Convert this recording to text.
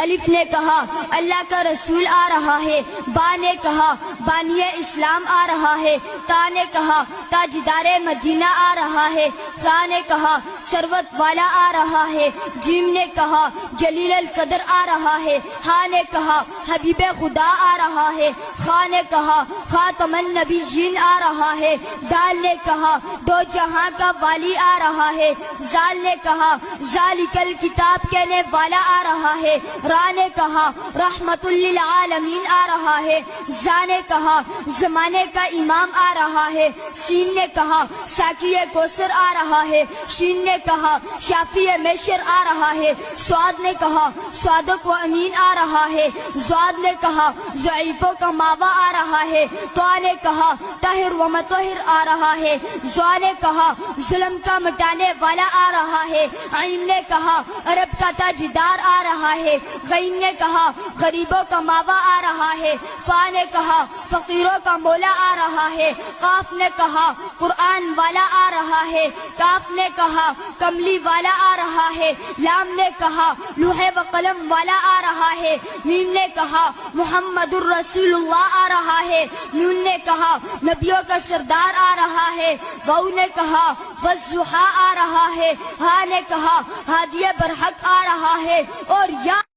الف نے کہا اللہ کا رسول آ رہا ہے، با نے کہا بانی اسلام آ رہا ہے، تا نے کہا تاجدار مدینہ آ رہا ہے، ثا نے کہا ثروت والا آ رہا ہے، جیم نے کہا جلیل القدر آ رہا ہے، ہا نے کہا حبیب خدا آ رہا ہے، خا نے کہا خاتم النبیین آ رہا ہے، دال نے کہا دو جہاں کا والی آ رہا ہے، زال نے کہا ذالک الکتاب کہنے والا آ رہا ہے، را نے کہا رحمت للعالمین آ رہا ہے، زا نے کہا زمانے کا امام آ رہا ہے، سین نے کہا ساقی کوثر آ رہا ہے، شین نے کہا شافی میشر آ رہا ہے، سواد نے کہا صادق و امین آ رہا ہے، زواد نے کہا ضعیفوں کا ماوا آ رہا ہے، طا نے کہا طاہر و مطہر آ رہا ہے، زوا نے کہا ظلم کا مٹانے والا آ رہا ہے، عین نے کہا عرب کا تاجدار آ رہا ہے، غین نے کہا غریبوں کا ماوا آ رہا ہے، فا نے کہا فقیروں کا مولا آ رہا ہے، قاف نے کہا قرآن والا آ رہا ہے، کاف نے کہا کملی والا آ رہا ہے، لام نے کہا لوح و قلم والا آ رہا ہے، میم نے کہا محمد الرسول اللہ آ رہا ہے، نون نے کہا نبیوں کا سردار آ رہا ہے، واو نے کہا والضحیٰ آ رہا ہے، ہا نے کہا ہادی برحق آ رہا ہے، اور یا